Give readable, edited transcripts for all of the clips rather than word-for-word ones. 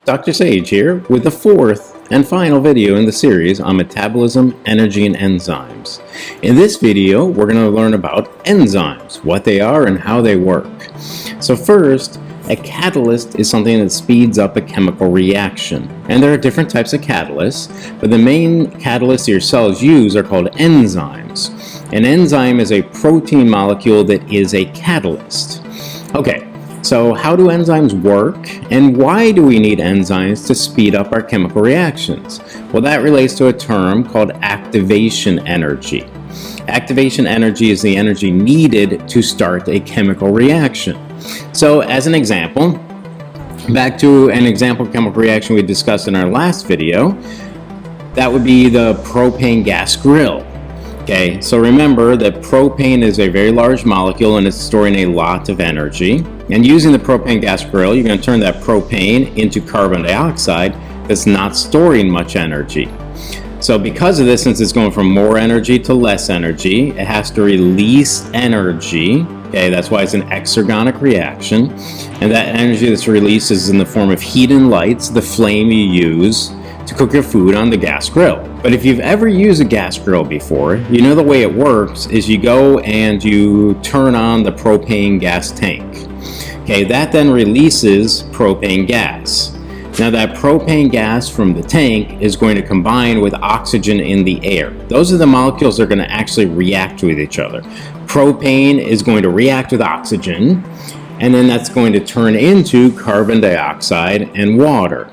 Dr. Sage here with the fourth and final video in the series on metabolism, energy, and enzymes. In this video, we're going to learn about enzymes, what they are and how they work. So first, a catalyst is something that speeds up a chemical reaction. And there are different types of catalysts, but the main catalysts your cells use are called enzymes. An enzyme is a protein molecule that is a catalyst. Okay. So how do enzymes work, and why do we need enzymes to speed up our chemical reactions? Well, that relates to a term called activation energy. Activation energy is the energy needed to start a chemical reaction. So as an example, back to an example chemical reaction we discussed in our last video, that would be the propane gas grill. Okay, so remember that propane is a very large molecule and it's storing a lot of energy. And using the propane gas grill, you're going to turn that propane into carbon dioxide that's not storing much energy. So because of this, since it's going from more energy to less energy, it has to release energy. Okay, that's why it's an exergonic reaction. And that energy that's released is in the form of heat and light, the flame you use to cook your food on the gas grill. But if you've ever used a gas grill before, you know the way it works is you go and you turn on the propane gas tank. Okay, that then releases propane gas. Now that propane gas from the tank is going to combine with oxygen in the air. Those are the molecules that are going to actually react with each other. Propane is going to react with oxygen, and then that's going to turn into carbon dioxide and water.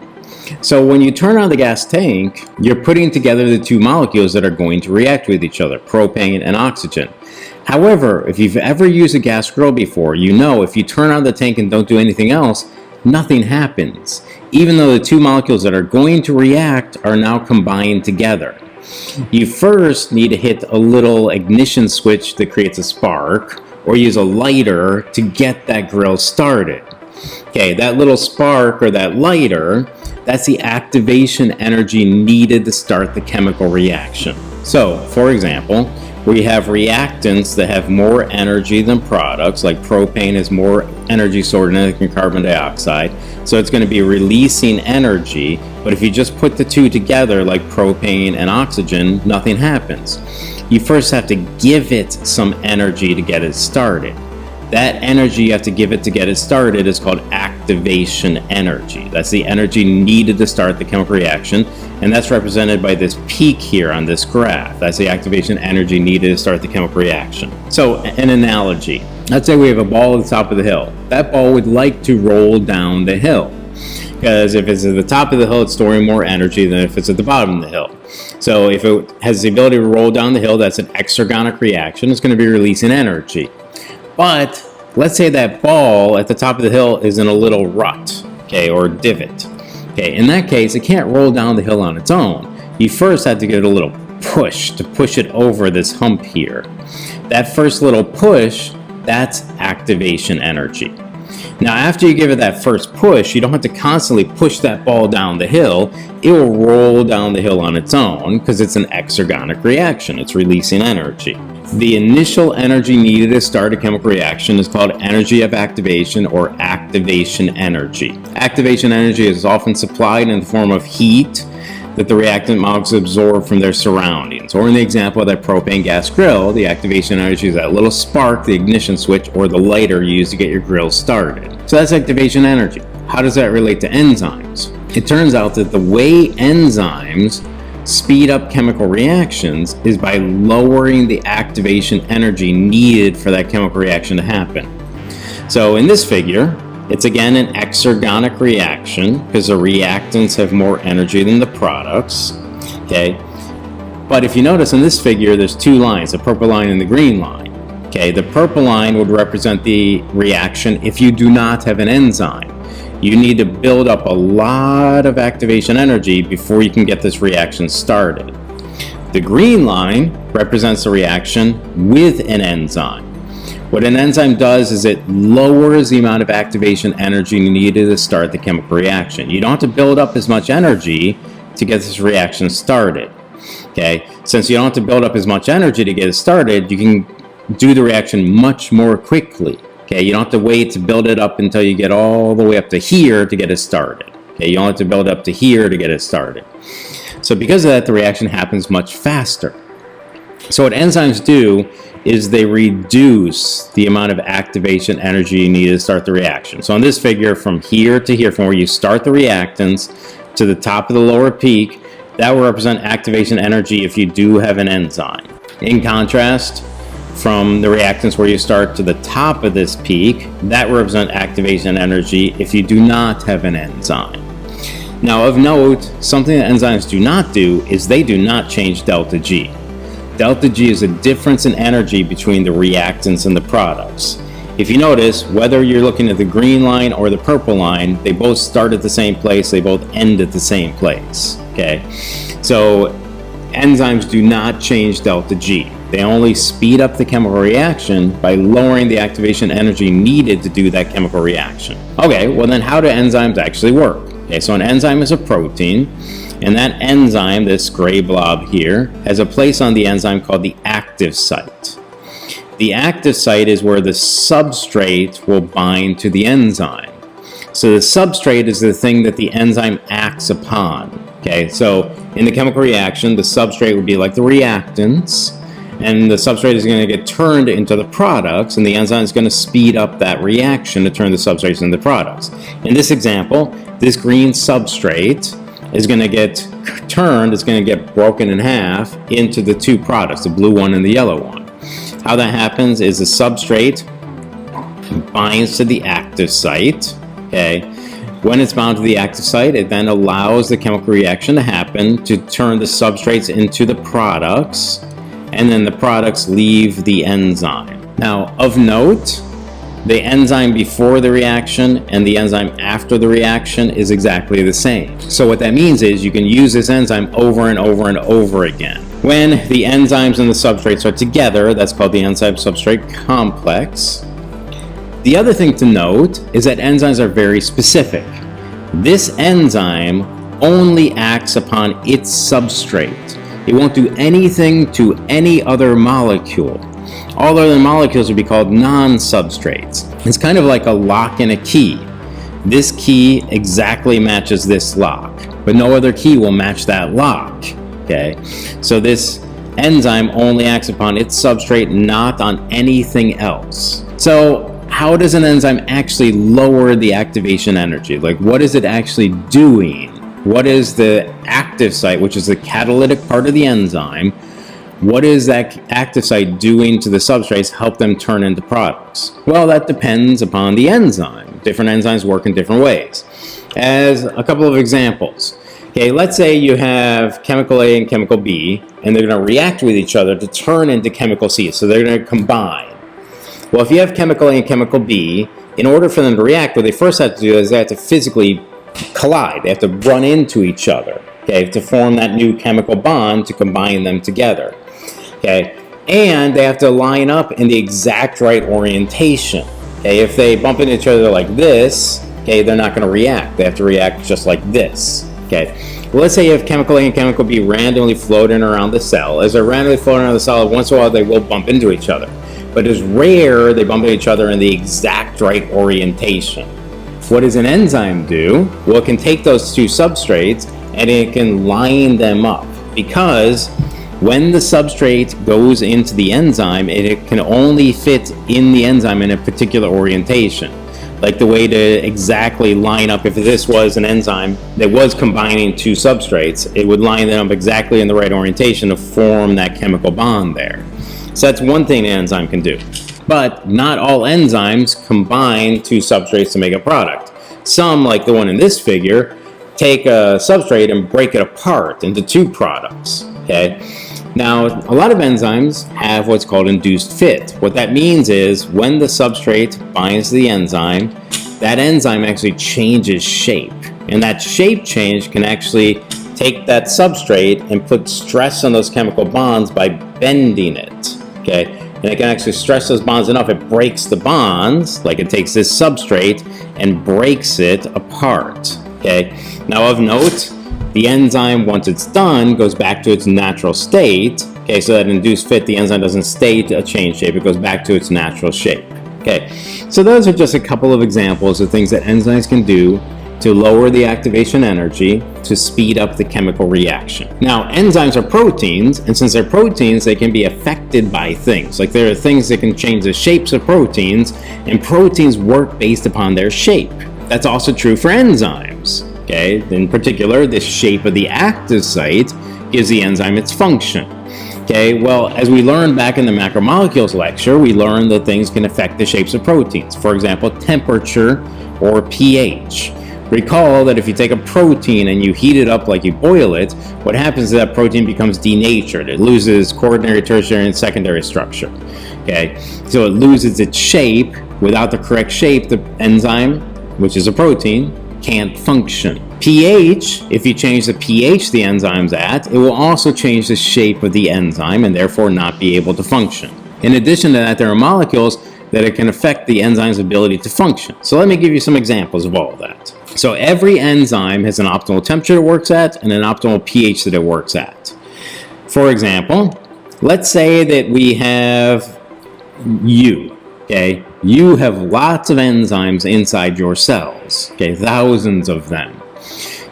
So when you turn on the gas tank, you're putting together the two molecules that are going to react with each other, propane and oxygen. However, if you've ever used a gas grill before, you know if you turn on the tank and don't do anything else, nothing happens, even though the two molecules that are going to react are now combined together. You first need to hit a little ignition switch that creates a spark, or use a lighter to get that grill started. Okay, that little spark or that lighter, that's the activation energy needed to start the chemical reaction. So, for example, we have reactants that have more energy than products, like propane has more energy stored in it than carbon dioxide, so it's going to be releasing energy. But if you just put the two together, like propane and oxygen, nothing happens. You first have to give it some energy to get it started. That energy you have to give it to get it started is called activation energy. That's the energy needed to start the chemical reaction, and that's represented by this peak here on this graph. That's the activation energy needed to start the chemical reaction. So, an analogy. Let's say we have a ball at the top of the hill. That ball would like to roll down the hill, because if it's at the top of the hill, it's storing more energy than if it's at the bottom of the hill. So if it has the ability to roll down the hill, that's an exergonic reaction. It's going to be releasing energy. But let's say that ball at the top of the hill is in a little rut, okay, or divot. Okay, in that case, it can't roll down the hill on its own. You first have to give it a little push to push it over this hump here. That first little push, that's activation energy. Now, after you give it that first push, you don't have to constantly push that ball down the hill. It will roll down the hill on its own because it's an exergonic reaction. It's releasing energy. The initial energy needed to start a chemical reaction is called energy of activation, or activation energy. Activation energy is often supplied in the form of heat that the reactant molecules absorb from their surroundings. Or in the example of that propane gas grill, the activation energy is that little spark, the ignition switch, or the lighter used to get your grill started. So that's activation energy. How does that relate to enzymes? It turns out that the way enzymes speed up chemical reactions is by lowering the activation energy needed for that chemical reaction to happen. So in this figure, it's again an exergonic reaction because the reactants have more energy than the products. Okay, but if you notice in this figure, there's two lines, the purple line and the green line. Okay, the purple line would represent the reaction if you do not have an enzyme. You need to build up a lot of activation energy before you can get this reaction started. The green line represents the reaction with an enzyme. What an enzyme does is it lowers the amount of activation energy needed to start the chemical reaction. You don't have to build up as much energy to get this reaction started. Okay, since you don't have to build up as much energy to get it started, you can do the reaction much more quickly. Okay, you don't have to wait to build it up until you get all the way up to here to get it started. Okay, you only have to build up to here to get it started. So because of that, the reaction happens much faster. So what enzymes do is they reduce the amount of activation energy needed to start the reaction. So on this figure, from here to here, from where you start the reactants to the top of the lower peak, that will represent activation energy if you do have an enzyme. In contrast, from the reactants where you start to the top of this peak, that will represent activation energy if you do not have an enzyme. Now of note, something that enzymes do not do is they do not change delta G. Delta G is a difference in energy between the reactants and the products. If you notice, whether you're looking at the green line or the purple line, they both start at the same place, they both end at the same place. Okay, so enzymes do not change delta G. They only speed up the chemical reaction by lowering the activation energy needed to do that chemical reaction. Okay, well then how do enzymes actually work? Okay, so an enzyme is a protein, and that enzyme, this gray blob here, has a place on the enzyme called the active site. The active site is where the substrate will bind to the enzyme. So the substrate is the thing that the enzyme acts upon. Okay, so in the chemical reaction, the substrate would be like the reactants, and the substrate is going to get turned into the products, and the enzyme is going to speed up that reaction to turn the substrates into products. In this example, this green substrate is going to get turned, it's going to get broken in half into the two products, the blue one and the yellow one. How that happens is the substrate binds to the active site. Okay, when it's bound to the active site, it then allows the chemical reaction to happen to turn the substrates into the products, and then the products leave the enzyme. Now, of note, the enzyme before the reaction and the enzyme after the reaction is exactly the same. So what that means is you can use this enzyme over and over and over again. When the enzymes and the substrates are together, that's called the enzyme-substrate complex. The other thing to note is that enzymes are very specific. This enzyme only acts upon its substrate. It won't do anything to any other molecule. All other molecules would be called non-substrates. It's kind of like a lock and a key. This key exactly matches this lock, but no other key will match that lock. Okay, so this enzyme only acts upon its substrate, not on anything else. So how does an enzyme actually lower the activation energy? Like, what is it actually doing? What is the active site, which is the catalytic part of the enzyme? What is that active site doing to the substrates to help them turn into products? Well, that depends upon the enzyme. Different enzymes work in different ways. As a couple of examples, okay, let's say you have chemical A and chemical B, and they're going to react with each other to turn into chemical C, so they're going to combine. Well, if you have chemical A and chemical B, in order for them to react, what they first have to do is they have to physically collide. They have to run into each other, okay, to form that new chemical bond to combine them together. Okay, and they have to line up in the exact right orientation. Okay, if they bump into each other like this, okay, they're not going to react. They have to react just like this. Okay, well, let's say you have chemical A and chemical B randomly floating around the cell. As they're randomly floating around the cell, once in a while they will bump into each other. But it's rare they bump into each other in the exact right orientation. What does an enzyme do? Well, it can take those two substrates and it can line them up, because when the substrate goes into the enzyme, it can only fit in the enzyme in a particular orientation. Like the way to exactly line up, if this was an enzyme that was combining two substrates, it would line them up exactly in the right orientation to form that chemical bond there. So that's one thing an enzyme can do. But not all enzymes combine two substrates to make a product. Some, like the one in this figure, take a substrate and break it apart into two products. Okay? Now, a lot of enzymes have what's called induced fit. What that means is when the substrate binds to the enzyme, that enzyme actually changes shape. And that shape change can actually take that substrate and put stress on those chemical bonds by bending it. Okay? And it can actually stress those bonds enough, it breaks the bonds, like it takes this substrate and breaks it apart. Okay? Now, of note, the enzyme, once it's done, goes back to its natural state. Okay, so that induced fit, the enzyme doesn't stay to a change shape, it goes back to its natural shape. Okay, so those are just a couple of examples of things that enzymes can do to lower the activation energy to speed up the chemical reaction. Now, enzymes are proteins, and since they're proteins, they can be affected by things. Like there are things that can change the shapes of proteins, and proteins work based upon their shape. That's also true for enzymes. Okay, in particular, the shape of the active site gives the enzyme its function. Okay, well, as we learned back in the macromolecules lecture, we learned that things can affect the shapes of proteins. For example, temperature or pH. Recall that if you take a protein and you heat it up like you boil it, what happens is that protein becomes denatured. It loses quaternary, tertiary, and secondary structure. Okay, so it loses its shape. Without the correct shape, the enzyme, which is a protein, can't function. pH, if you change the pH the enzyme's at, it will also change the shape of the enzyme and therefore not be able to function. In addition to that, there are molecules that it can affect the enzyme's ability to function. So let me give you some examples of all of that. So every enzyme has an optimal temperature it works at and an optimal pH that it works at. For example, let's say that we have you, okay? You have lots of enzymes inside your cells, okay? Thousands of them.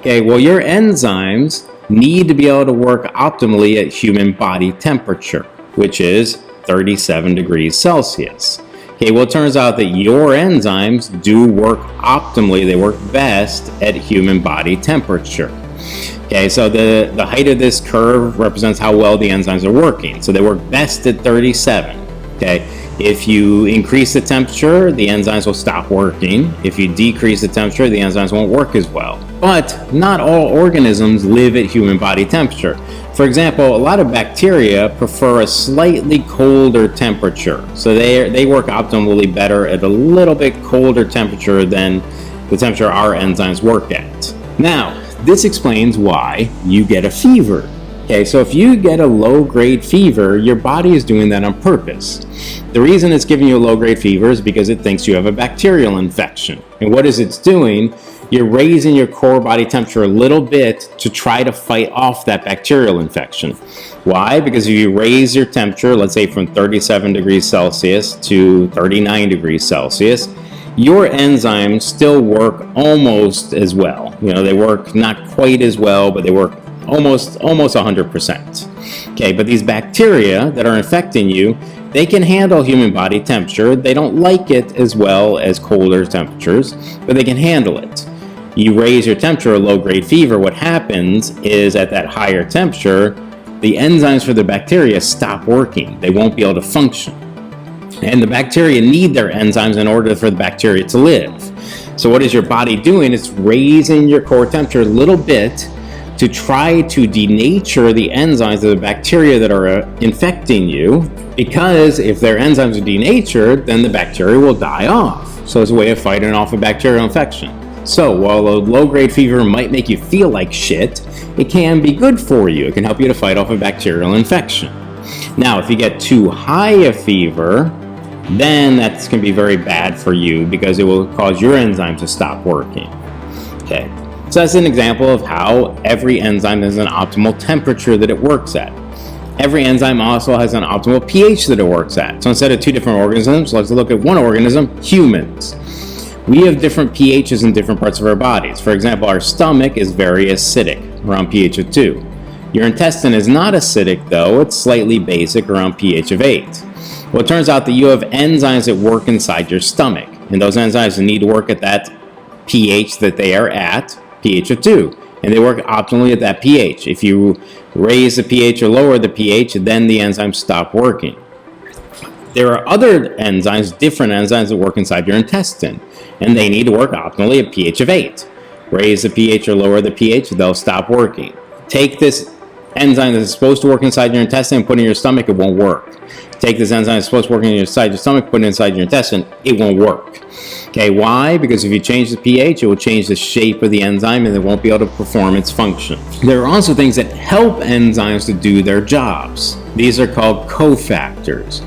Okay, well, your enzymes need to be able to work optimally at human body temperature, which is 37 degrees Celsius. Okay, well, it turns out that your enzymes do work optimally. They work best at human body temperature. Okay, so the height of this curve represents how well the enzymes are working. So they work best at 37. Okay, if you increase the temperature, the enzymes will stop working. If you decrease the temperature, the enzymes won't work as well. But not all organisms live at human body temperature. For example, a lot of bacteria prefer a slightly colder temperature. So they work optimally better at a little bit colder temperature than the temperature our enzymes work at. Now, this explains why you get a fever. Okay, so if you get a low-grade fever, your body is doing that on purpose. The reason it's giving you a low-grade fever is because it thinks you have a bacterial infection. And what is it doing? You're raising your core body temperature a little bit to try to fight off that bacterial infection. Why? Because if you raise your temperature, let's say from 37 degrees Celsius to 39 degrees Celsius, your enzymes still work almost as well. You know, they work not quite as well, but they work almost 100%. Okay, but these bacteria that are infecting you, they can handle human body temperature. They don't like it as well as colder temperatures, but they can handle it. You raise your temperature, a low-grade fever, what happens is at that higher temperature, the enzymes for the bacteria stop working. They won't be able to function. And the bacteria need their enzymes in order for the bacteria to live. So what is your body doing? It's raising your core temperature a little bit to try to denature the enzymes of the bacteria that are infecting you, because if their enzymes are denatured, then the bacteria will die off. So it's a way of fighting off a bacterial infection. So while a low-grade fever might make you feel like shit, it can be good for you. It can help you to fight off a bacterial infection. Now, if you get too high a fever, then that can be very bad for you because it will cause your enzyme to stop working. Okay. So that's an example of how every enzyme has an optimal temperature that it works at. Every enzyme also has an optimal pH that it works at. So instead of two different organisms, let's look at one organism, humans. We have different pHs in different parts of our bodies. For example, our stomach is very acidic, around pH of 2. Your intestine is not acidic though, it's slightly basic, around pH of 8. Well, it turns out that you have enzymes that work inside your stomach, and those enzymes need to work at that pH that they are at, pH of 2, and they work optimally at that pH. If you raise the pH or lower the pH, then the enzymes stop working. There are other enzymes, different enzymes that work inside your intestine, and they need to work optimally at pH of 8. Raise the pH or lower the pH, they'll stop working. Take this enzyme that's supposed to work inside your intestine and put it in your stomach, it won't work. Take this enzyme that's supposed to work inside your stomach, put it inside your intestine, it won't work. Okay, why? Because if you change the pH, it will change the shape of the enzyme and it won't be able to perform its function. There are also things that help enzymes to do their jobs. These are called cofactors.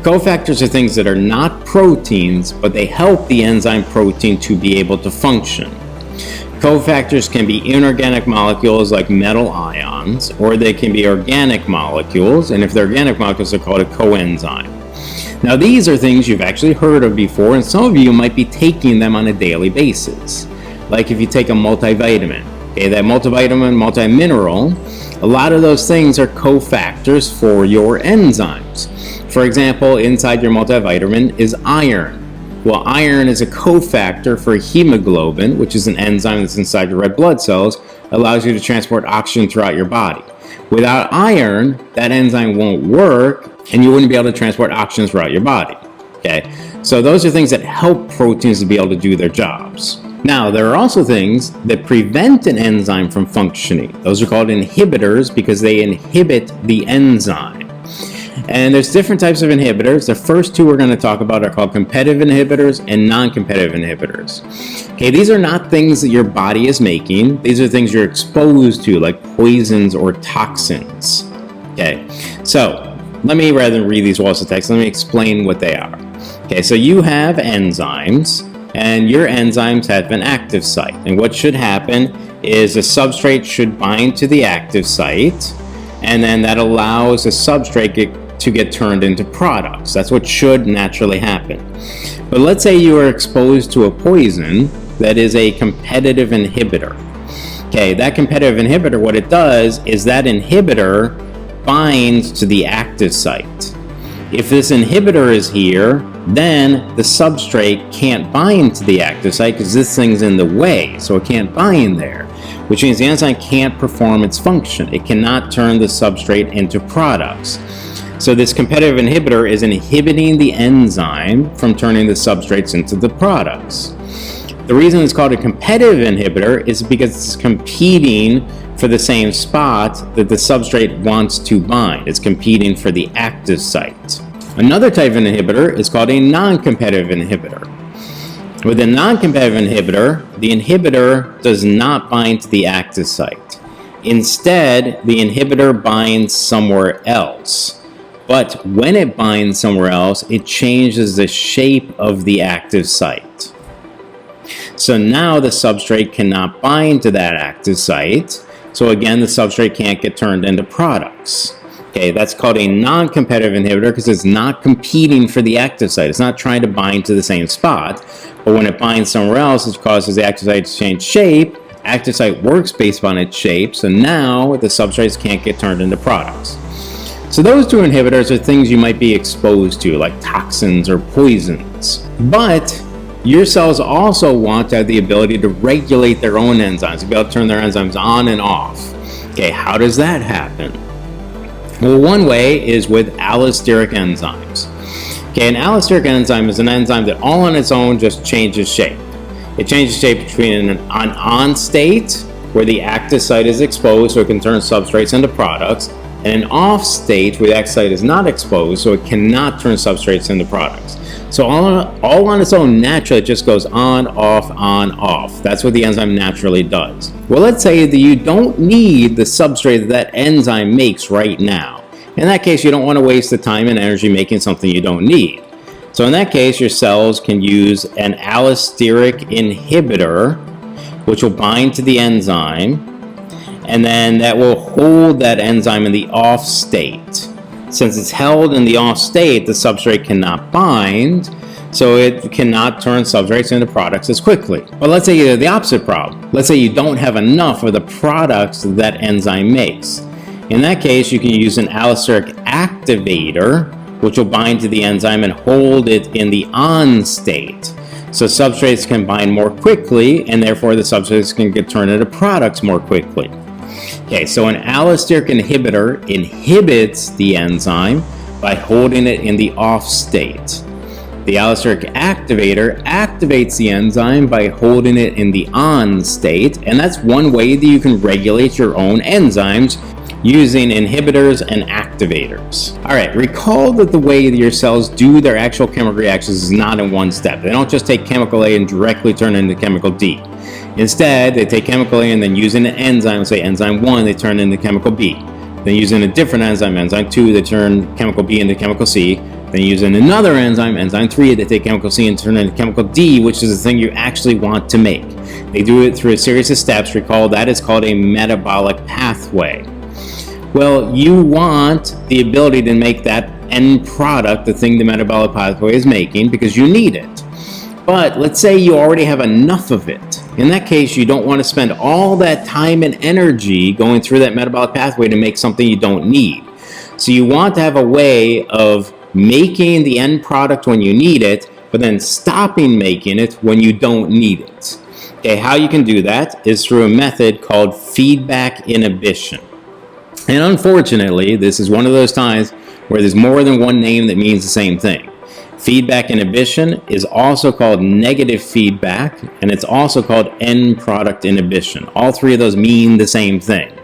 Cofactors are things that are not proteins, but they help the enzyme protein to be able to function. Cofactors can be inorganic molecules like metal ions, or they can be organic molecules, and if they're organic molecules, they're called a coenzyme. Now, these are things you've actually heard of before, and some of you might be taking them on a daily basis. like if you take a multivitamin. Okay, that multivitamin, multimineral, a lot of those things are cofactors for your enzymes. For example, inside your multivitamin is iron. Well, iron is a cofactor for hemoglobin, which is an enzyme that's inside your red blood cells, allows you to transport oxygen throughout your body. Without iron, that enzyme won't work, and you wouldn't be able to transport oxygen throughout your body. Okay, so those are things that help proteins to be able to do their jobs. Now, there are also things that prevent an enzyme from functioning. Those are called inhibitors because they inhibit the enzyme. And there's different types of inhibitors. The first two we're going to talk about are called competitive inhibitors and non-competitive inhibitors. Okay, these are not things that your body is making. These are things you're exposed to, like poisons or toxins. Okay, so let me, rather than read these walls of text, let me explain what they are. Okay, so you have enzymes, and your enzymes have an active site. And what should happen is a substrate should bind to the active site, and then that allows the substrate to get turned into products. That's what should naturally happen. But let's say you are exposed to a poison that is a competitive inhibitor. Okay, that competitive inhibitor, what it does is that inhibitor binds to the active site. If this inhibitor is here, then the substrate can't bind to the active site because this thing's in the way, so it can't bind there, which means the enzyme can't perform its function. It cannot turn the substrate into products. So this competitive inhibitor is inhibiting the enzyme from turning the substrates into the products. The reason it's called a competitive inhibitor is because it's competing for the same spot that the substrate wants to bind. It's competing for the active site. Another type of inhibitor is called a non-competitive inhibitor. With a non-competitive inhibitor, the inhibitor does not bind to the active site. Instead, the inhibitor binds somewhere else. But when it binds somewhere else, it changes the shape of the active site. So now the substrate cannot bind to that active site. So again, the substrate can't get turned into products. Okay, that's called a non-competitive inhibitor because it's not competing for the active site. It's not trying to bind to the same spot. But when it binds somewhere else, it causes the active site to change shape. Active site works based on its shape. So now the substrates can't get turned into products. So those two inhibitors are things you might be exposed to, like toxins or poisons. But your cells also want to have the ability to regulate their own enzymes, to be able to turn their enzymes on and off. Okay, how does that happen? Well, one way is with allosteric enzymes. Okay, an allosteric enzyme is an enzyme that all on its own just changes shape. It changes shape between an on state, where the active site is exposed so it can turn substrates into products, and an off state where the active site is not exposed so it cannot turn substrates into products. So all on its own naturally it just goes on, off. That's what the enzyme naturally does. Well, let's say that you don't need the substrate that enzyme makes right now. In that case, you don't want to waste the time and energy making something you don't need. So in that case, your cells can use an allosteric inhibitor, which will bind to the enzyme, and then that will hold that enzyme in the off state. Since it's held in the off state, the substrate cannot bind, so it cannot turn substrates into products as quickly. But let's say you have the opposite problem. Let's say you don't have enough of the products that enzyme makes. In that case, you can use an allosteric activator, which will bind to the enzyme and hold it in the on state. So substrates can bind more quickly, and therefore the substrates can get turned into products more quickly. Okay, so an allosteric inhibitor inhibits the enzyme by holding it in the off state. The allosteric activator activates the enzyme by holding it in the on state, and that's one way that you can regulate your own enzymes using inhibitors and activators. All right, recall that the way that your cells do their actual chemical reactions is not in one step. They don't just take chemical A and directly turn it into chemical D. Instead, they take chemical A and then using an enzyme, say enzyme 1, they turn into chemical B. Then using a different enzyme, enzyme 2, they turn chemical B into chemical C. Then using another enzyme, enzyme 3, they take chemical C and turn it into chemical D, which is the thing you actually want to make. They do it through a series of steps. Recall that is called a metabolic pathway. Well, you want the ability to make that end product, the thing the metabolic pathway is making, because you need it. But let's say you already have enough of it, In that case, you don't want to spend all that time and energy going through that metabolic pathway to make something you don't need. So you want to have a way of making the end product when you need it, but then stopping making it when you don't need it. Okay, how you can do that is through a method called feedback inhibition. And unfortunately, this is one of those times where there's more than one name that means the same thing. Feedback inhibition is also called negative feedback, and it's also called end product inhibition. All three of those mean the same thing.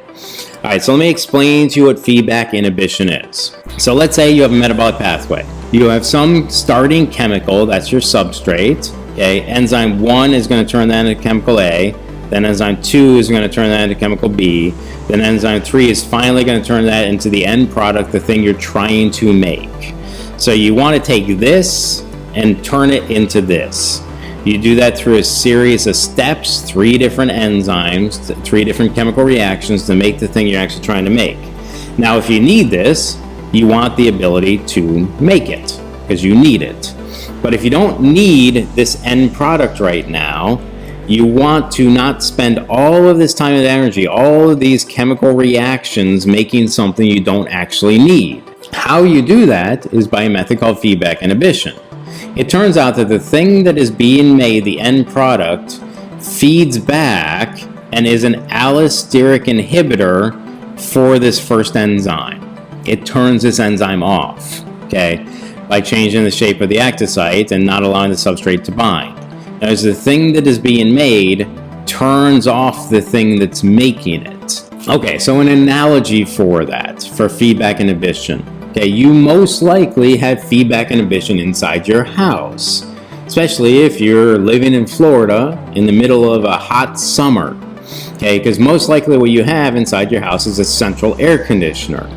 All right, so let me explain to you what feedback inhibition is. So let's say you have a metabolic pathway. You have some starting chemical, that's your substrate. Okay, enzyme 1 is going to turn that into chemical A. Then enzyme 2 is going to turn that into chemical B. Then enzyme 3 is finally going to turn that into the end product, the thing you're trying to make. So you want to take this and turn it into this. You do that through a series of steps, 3 different enzymes, 3 different chemical reactions to make the thing you're actually trying to make. Now, if you need this, you want the ability to make it because you need it. But if you don't need this end product right now, you want to not spend all of this time and energy, all of these chemical reactions making something you don't actually need. How you do that is by a method called feedback inhibition. It turns out that the thing that is being made, the end product, feeds back and is an allosteric inhibitor for this first enzyme. It turns this enzyme off, okay, by changing the shape of the active site and not allowing the substrate to bind. Now, as the thing that is being made turns off the thing that's making it. Okay, so an analogy for that, for feedback inhibition. Okay, you most likely have feedback inhibition inside your house, especially if you're living in Florida in the middle of a hot summer. Okay, because most likely what you have inside your house is a central air conditioner.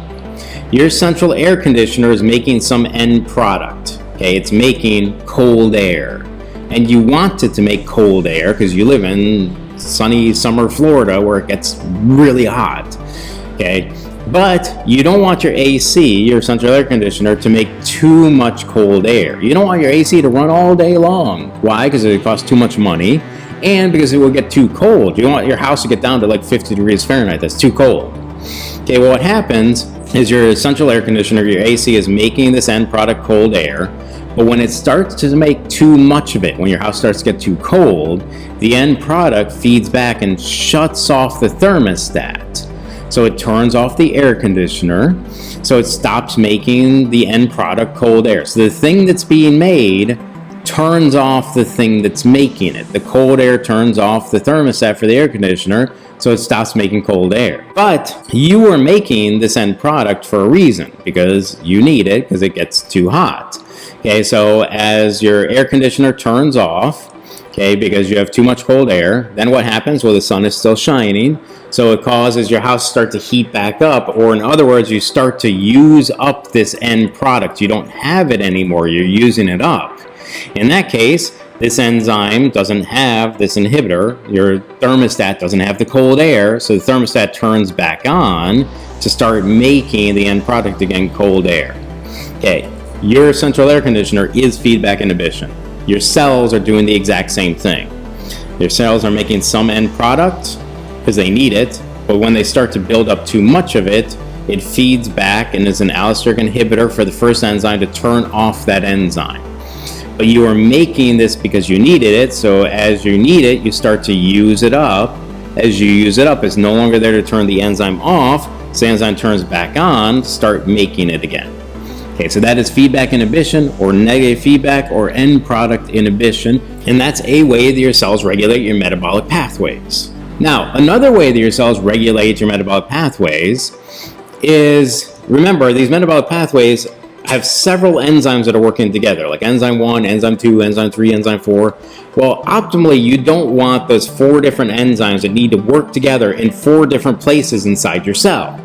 Your central air conditioner is making some end product. Okay, it's making cold air. And you want it to make cold air because you live in sunny summer Florida where it gets really hot. Okay, but you don't want your AC, your central air conditioner, to make too much cold air. You don't want your AC to run all day long. Why? Because it costs too much money and because it will get too cold. You don't want your house to get down to like 50 degrees Fahrenheit. That's too cold. Okay, well, what happens is your central air conditioner, your AC, is making this end product cold air. But when it starts to make too much of it, when your house starts to get too cold, the end product feeds back and shuts off the thermostat. So it turns off the air conditioner, so it stops making the end product cold air. So the thing that's being made turns off the thing that's making it. The cold air turns off the thermostat for the air conditioner, so it stops making cold air. But you are making this end product for a reason, because you need it because it gets too hot. Okay, so as your air conditioner turns off, okay, because you have too much cold air, then what happens? Well, the sun is still shining, so it causes your house start to heat back up, or in other words, you start to use up this end product. You don't have it anymore, you're using it up. In that case, this enzyme doesn't have this inhibitor, your thermostat doesn't have the cold air, so the thermostat turns back on to start making the end product again cold air. Okay, your central air conditioner is feedback inhibition. Your cells are doing the exact same thing. Your cells are making some end product because they need it, but when they start to build up too much of it, it feeds back and is an allosteric inhibitor for the first enzyme to turn off that enzyme. But you are making this because you needed it, so as you need it, you start to use it up. As you use it up, it's no longer there to turn the enzyme off, so the enzyme turns back on to start making it again. Okay, so that is feedback inhibition, or negative feedback, or end product inhibition, and that's a way that your cells regulate your metabolic pathways. Now, another way that your cells regulate your metabolic pathways is, remember, these metabolic pathways have several enzymes that are working together, like enzyme 1, enzyme 2, enzyme 3, enzyme 4. Well, optimally, you don't want those 4 different enzymes that need to work together in 4 different places inside your cell.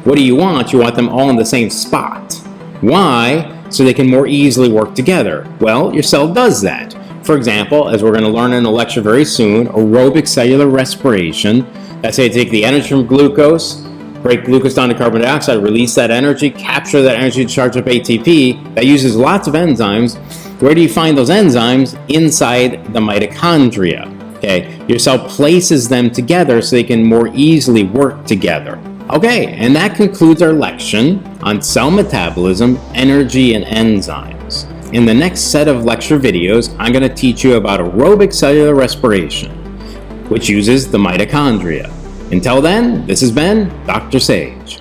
What do you want? You want them all in the same spot. Why? So they can more easily work together. Well, your cell does that. For example, as we're going to learn in a lecture very soon, aerobic cellular respiration. That's how you take the energy from glucose, break glucose down to carbon dioxide, release that energy, capture that energy to charge up ATP. That uses lots of enzymes. Where do you find those enzymes? Inside the mitochondria. Okay, your cell places them together so they can more easily work together. Okay, and that concludes our lecture on cell metabolism, energy, and enzymes. In the next set of lecture videos, I'm going to teach you about aerobic cellular respiration, which uses the mitochondria. Until then, this has been Dr. Sage.